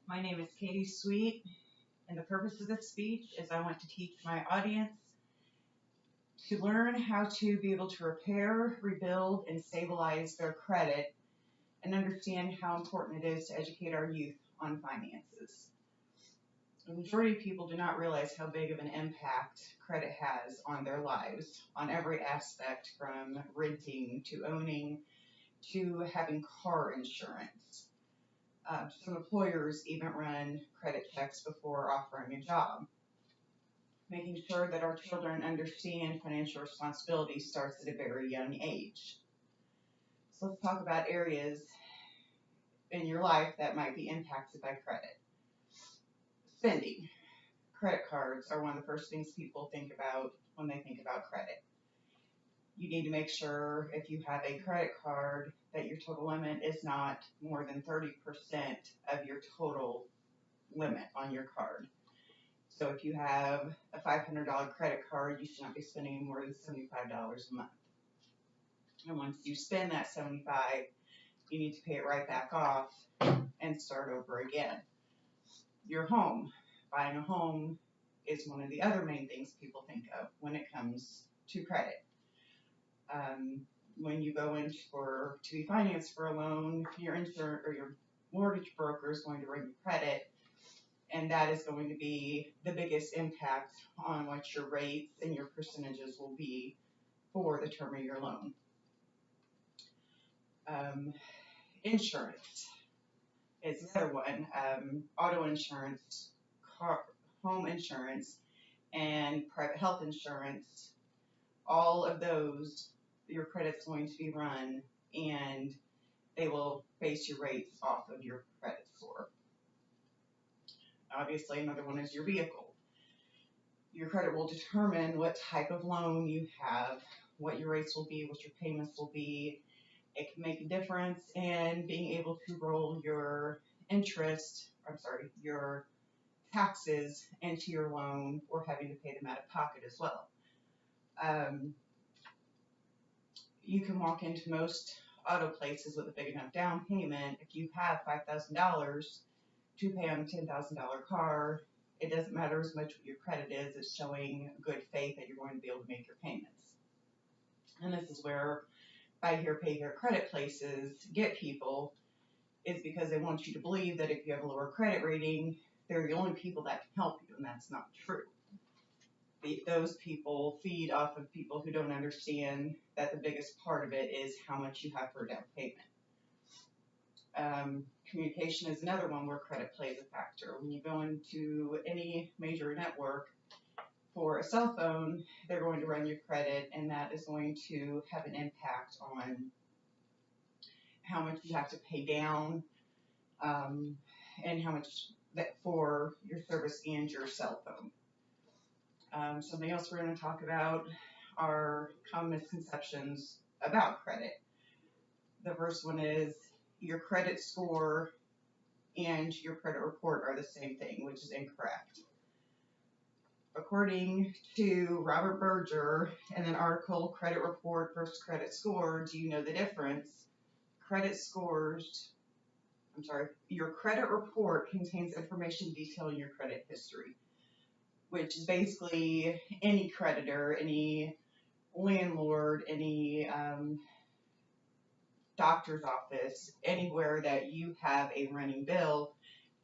My name is Katie Sweet, and the purpose of this speech is I want to teach my audience to learn how to be able to repair, rebuild, and stabilize their credit and understand how important it is to educate our youth on finances. The majority of people do not realize how big of an impact credit has on their lives, on every aspect from renting to owning to having car insurance. Some employers even run credit checks before offering a job. Making sure that our children understand financial responsibility starts at a very young age. So let's talk about areas in your life that might be impacted by credit. Spending. Credit cards are one of the first things people think about when they think about credit. You need to make sure if you have a credit card that your total limit is not more than 30% of your total limit on your card. So if you have a $500 credit card, you should not be spending more than $75 a month. And once you spend that $75, you need to pay it right back off and start over again. Your home. Buying a home is one of the other main things people think of when it comes to credit. When you go in to be financed for a loan, your insurance or your mortgage broker is going to run your credit, and that is going to be the biggest impact on what your rates and your percentages will be for the term of your loan. Insurance is another one. Auto insurance, home insurance, and private health insurance. All of those, your credit's going to be run, and they will base your rates off of your credit score. Obviously, another one is your vehicle. Your credit will determine what type of loan you have, what your rates will be, what your payments will be. It can make a difference in being able to roll your your taxes into your loan or having to pay them out of pocket as well. You can walk into most auto places with a big enough down payment. If you have $5,000 to pay on a $10,000 car, it doesn't matter as much what your credit is. It's showing good faith that you're going to be able to make your payments. And this is where buy here, pay here credit places get people, is because they want you to believe that if you have a lower credit rating, they're the only people that can help you, and that's not true. Those people feed off of people who don't understand that the biggest part of it is how much you have for a down payment. Communication is another one where credit plays a factor. When you go into any major network for a cell phone, they're going to run your credit, and that is going to have an impact on how much you have to pay down and how much that for your service and your cell phone. Something else we're going to talk about are common misconceptions about credit. The first one is your credit score and your credit report are the same thing, which is incorrect. According to Robert Berger in an article, Credit Report versus Credit Score, do you know the difference? Your credit report contains information detailing your credit history, which is basically any creditor, any landlord, any doctor's office, anywhere that you have a running bill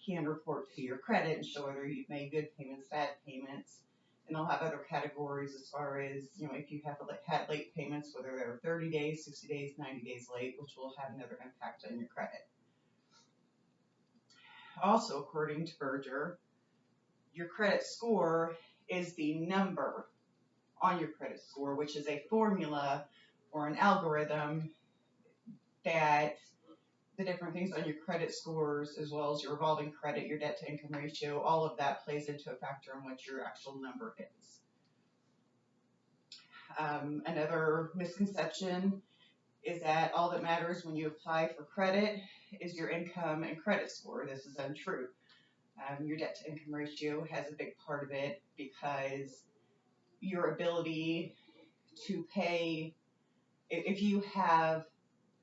can report to your credit and show whether you've made good payments, bad payments. And they'll have other categories as far as, if you have had late payments, whether they're 30 days, 60 days, 90 days late, which will have another impact on your credit. Also, according to Berger, your credit score is the number on your credit score, which is a formula or an algorithm that the different things on your credit scores, as well as your revolving credit, your debt to income ratio, all of that plays into a factor in what your actual number is. Another misconception is that all that matters when you apply for credit is your income and credit score. This is untrue. Your debt to income ratio has a big part of it because your ability to pay If you have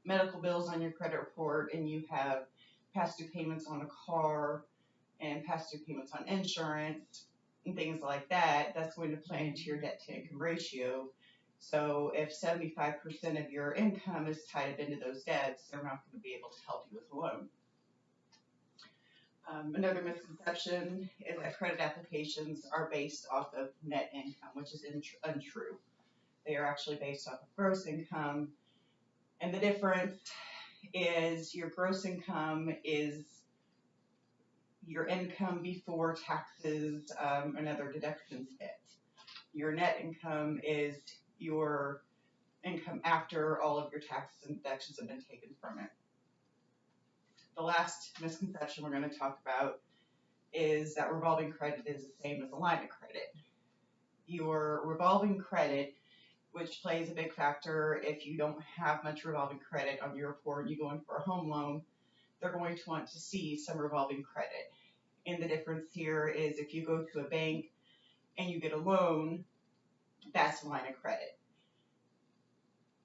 medical bills on your credit report and you have past due payments on a car and past due payments on insurance and things like that, that's going to play into your debt to income ratio. So if 75% of your income is tied up into those debts, they're not going to be able to help you with a loan. Another misconception is that credit applications are based off of net income, which is untrue. They are actually based off of gross income. And the difference is your gross income is your income before taxes and other deductions hit. Your net income is your income after all of your taxes and deductions have been taken from it. The last misconception we're going to talk about is that revolving credit is the same as a line of credit. Your revolving credit, which plays a big factor if you don't have much revolving credit on your report and you go in for a home loan, they're going to want to see some revolving credit. And the difference here is if you go to a bank and you get a loan, that's a line of credit.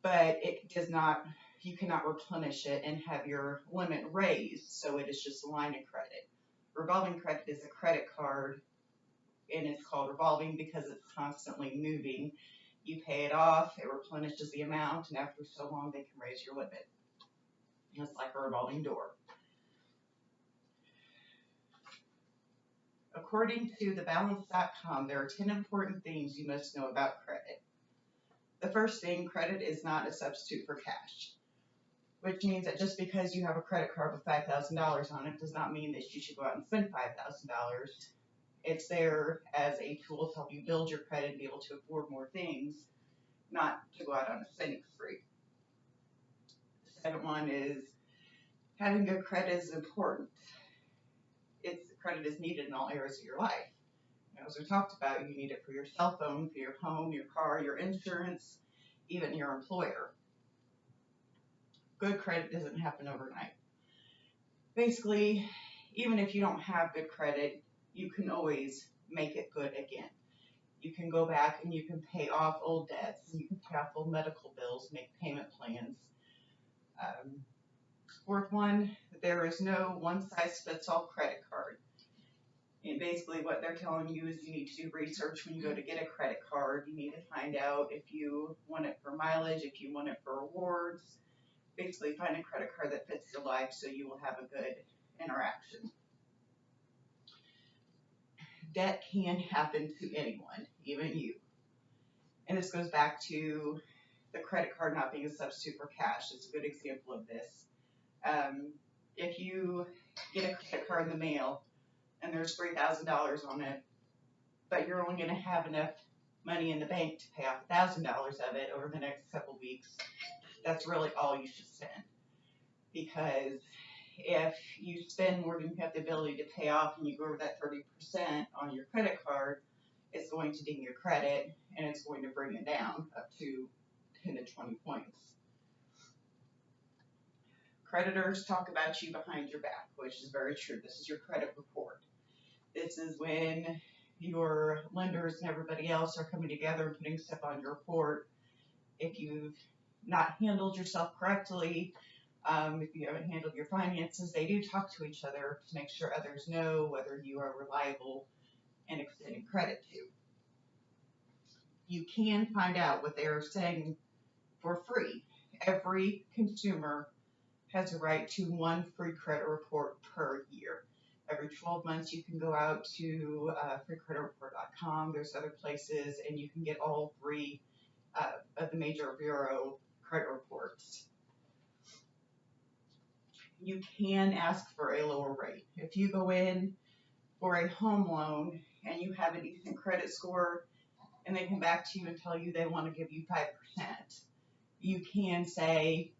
But it does not, you cannot replenish it and have your limit raised, so it is just a line of credit. Revolving credit is a credit card, and it's called revolving because it's constantly moving. You pay it off, it replenishes the amount, and after so long they can raise your limit. It's like a revolving door. According to thebalance.com, there are 10 important things you must know about credit. The first thing, credit is not a substitute for cash, which means that just because you have a credit card with $5,000 on it does not mean that you should go out and spend $5,000. It's there as a tool to help you build your credit and be able to afford more things, not to go out on a spending spree. The second one is having good credit is important. Credit is needed in all areas of your life. As we talked about, you need it for your cell phone, for your home, your car, your insurance, even your employer. Good credit doesn't happen overnight. Basically, even if you don't have good credit, you can always make it good again. You can go back and you can pay off old debts, and you can pay off old medical bills, make payment plans. Fourth one, there is no one-size-fits-all credit card. And basically what they're telling you is you need to do research when you go to get a credit card. You need to find out if you want it for mileage, if you want it for rewards. Basically find a credit card that fits your life so you will have a good interaction. Debt can happen to anyone, even you. And this goes back to the credit card not being a substitute for cash. It's a good example of this. If you get a credit card in the mail and there's $3,000 on it, but you're only going to have enough money in the bank to pay off $1,000 of it over the next couple weeks, that's really all you should spend. Because if you spend more than you have the ability to pay off and you go over that 30% on your credit card, it's going to ding your credit and it's going to bring it down up to 10 to 20 points. Creditors talk about you behind your back, which is very true. This is your credit report. This is when your lenders and everybody else are coming together and putting stuff on your report. If you've not handled yourself correctly, if you haven't handled your finances, they do talk to each other to make sure others know whether you are reliable and extending credit to. You can find out what they are saying for free. Every consumer has a right to one free credit report per year. Every 12 months you can go out to freecreditreport.com. There's other places, and you can get all three of the major bureau credit reports. You can ask for a lower rate. If you go in for a home loan and you have a decent credit score and they come back to you and tell you they want to give you 5%, you can say,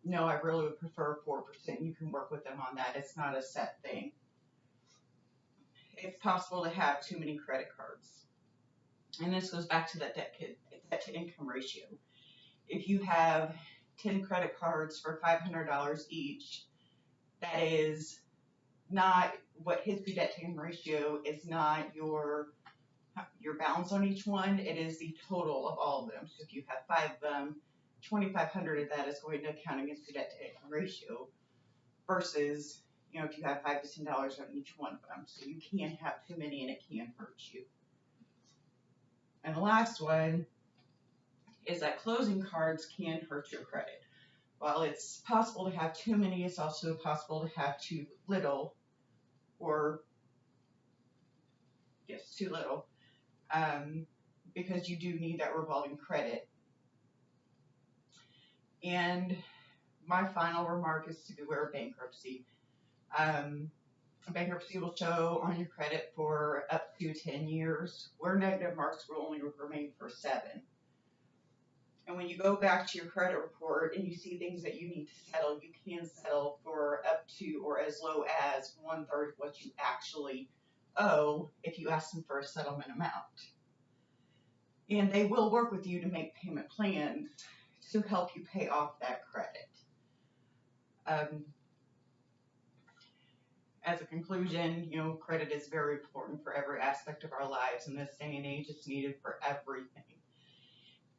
no, I really would prefer 4%. You can work with them on that. It's not a set thing. It's possible to have too many credit cards. And this goes back to that debt to income ratio. If you have 10 credit cards for $500 each, that is not what his debt to income ratio is, not your balance on each one. It is the total of all of them. So if you have 5 of them, $2,500 of that is going to count against your debt to income ratio versus, if you have $5 to $10 on each one of them. So you can't have too many and it can hurt you. And the last one is that closing cards can hurt your credit. While it's possible to have too many, it's also possible to have too little, or yes, too little, because you do need that revolving credit. And my final remark is to beware of bankruptcy. Bankruptcy will show on your credit for up to 10 years, where negative marks will only remain for 7. And when you go back to your credit report and you see things that you need to settle, you can settle for up to or as low as 1/3 of what you actually owe if you ask them for a settlement amount. And they will work with you to make payment plans to help you pay off that credit. As a conclusion, credit is very important for every aspect of our lives in this day and age. It's needed for everything.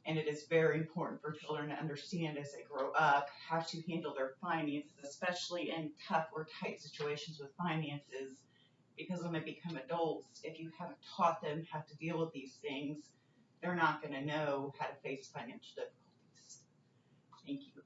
And it is very important for children to understand as they grow up how to handle their finances, especially in tough or tight situations with finances, because when they become adults, if you haven't taught them how to deal with these things, they're not going to know how to face financial difficulties. Thank you.